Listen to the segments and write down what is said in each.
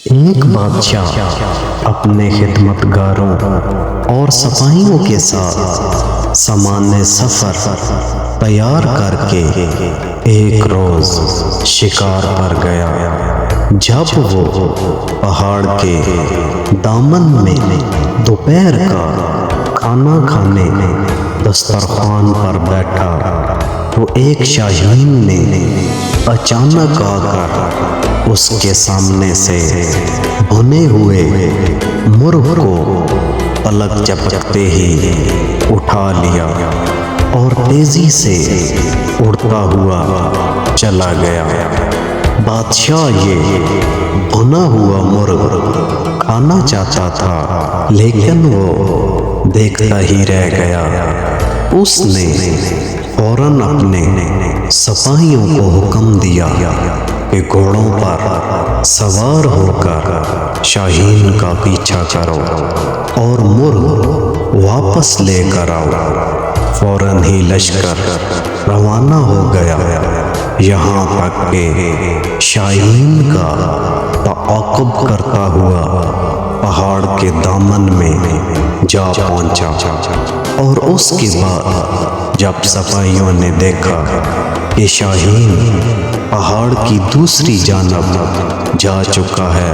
ایک بادشاہ اپنے خدمتگاروں اور سپاہیوں کے ساتھ سامان سفر تیار کر کے ایک روز شکار پر گیا۔ جب وہ پہاڑ کے دامن میں دوپہر کا کھانا کھانے دسترخوان پر بیٹھا تو ایک شاہین نے اچانک آ کر اس کے سامنے سے بھنے ہوئے مرغ کو پلک جھپکتے ہی اٹھا لیا اور تیزی سے اڑتا ہوا چلا گیا۔ بادشاہ یہ بھنا ہوا مرغ کھانا چاہتا تھا لیکن وہ دیکھتا ہی رہ گیا۔ اس نے فوراً اپنے سپاہیوں کو حکم دیا کہ گھوڑوں پر سوار ہو کر شاہین کا پیچھا کرو اور مرغ واپس لے کر آؤ۔ فوراً ہی لشکر روانہ ہو گیا، یہاں تک کہ شاہین کا تعاقب کرتا ہوا پہاڑ کے دامن میں جا پہنچا۔ اور اس کے بعد جب سپاہیوں نے دیکھا کہ شاہین پہاڑ کی دوسری جانب جا چکا ہے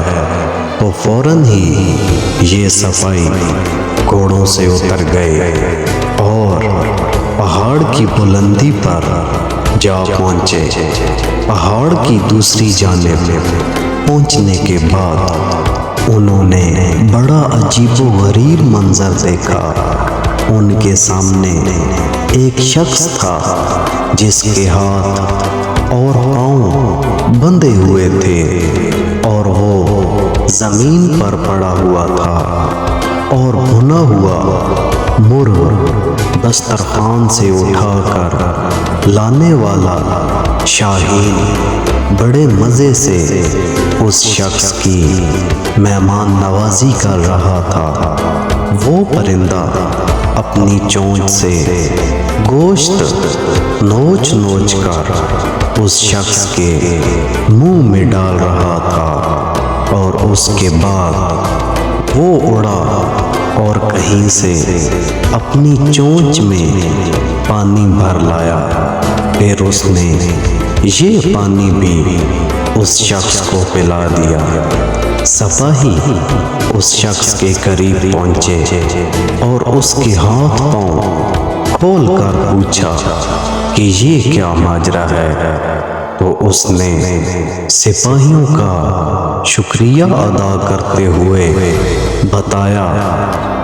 تو فوراً ہی یہ سپاہی گھوڑوں سے اتر گئے اور پہاڑ کی بلندی پر جا پہنچے۔ پہاڑ کی دوسری جانب پہنچنے کے بعد انہوں نے بڑا عجیب و غریب منظر دیکھا۔ ان کے سامنے ایک شخص تھا جس کے ہاتھ اور پاؤں بندھے ہوئے تھے اور وہ زمین پر پڑا ہوا تھا، اور بھنا ہوا مرغ دسترخوان سے اٹھا کر لانے والا شاہین بڑے مزے سے اس شخص کی مہمان نوازی کر رہا تھا۔ وہ پرندہ اپنی چونچ سے گوشت نوچ نوچ کر اس شخص کے منہ میں ڈال رہا تھا، اور اس کے بعد وہ اڑا اور کہیں سے اپنی چونچ میں پانی بھر لایا۔ پھر اس نے یہ پانی بھی اس شخص کو پلا دیا۔ سپاہی اس شخص کے قریب پہنچے اور اس کے ہاتھ پاؤں کھول کر پوچھا کہ یہ کیا ماجرا ہے؟ تو اس نے سپاہیوں کا شکریہ ادا کرتے ہوئے بتایا،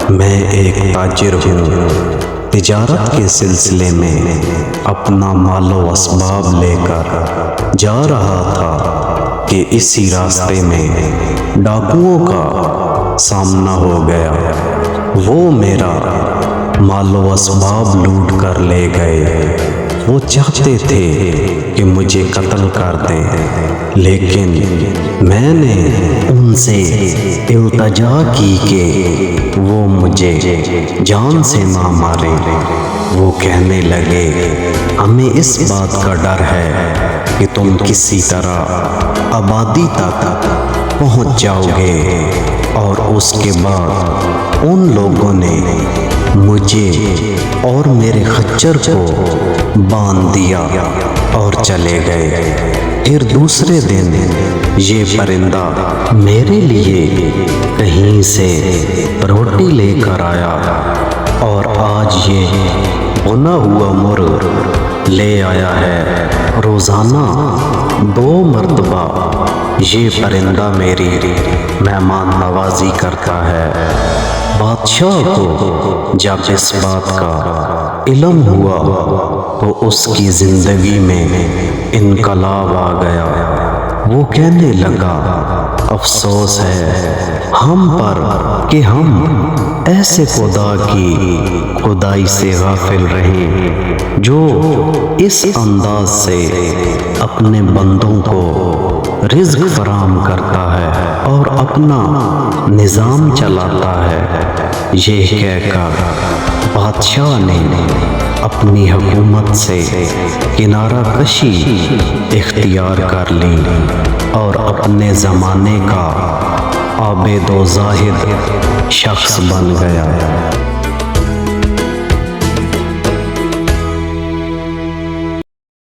میں ایک تاجر ہوں، تجارت کے سلسلے میں اپنا مال و اسباب لے کر جا رہا تھا کہ اسی راستے میں ڈاکوؤں کا سامنا ہو گیا۔ وہ میرا مال و اسباب لوٹ کر لے گئے۔ وہ چاہتے تھے کہ مجھے قتل کر دیں، لیکن میں نے ان سے التجا کی کہ وہ مجھے جان سے نہ مارے۔ وہ کہنے لگے، ہمیں اس بات کا ڈر ہے کہ تم کسی طرح آبادی تک پہنچ جاؤ گے، اور اس کے بعد ان لوگوں نے مجھے اور میرے خچر کو باندھ دیا اور چلے گئے۔ پھر دوسرے دن یہ پرندہ میرے لیے کہیں سے روٹی لے کر آیا، اور آج یہ بھنا ہوا مرغ لے آیا ہے۔ روزانہ 2 مرتبہ یہ پرندہ میری مہمان نوازی کرتا ہے۔ بادشاہ کو جب اس بات کا علم ہوا تو اس کی زندگی میں انقلاب آ گیا۔ وہ کہنے لگا، افسوس ہے ہم پر کہ ہم ایسے خدا کی خدائی سے غافل رہے جو اس انداز سے اپنے بندوں کو رزق فراہم کرتا ہے اور اپنا نظام چلاتا ہے۔ یہ کہہ کر بادشاہ نے اپنی حکومت سے کنارہ کشی اختیار کر لی اور اپنے زمانے کا عابد و زاہد شخص بن گیا۔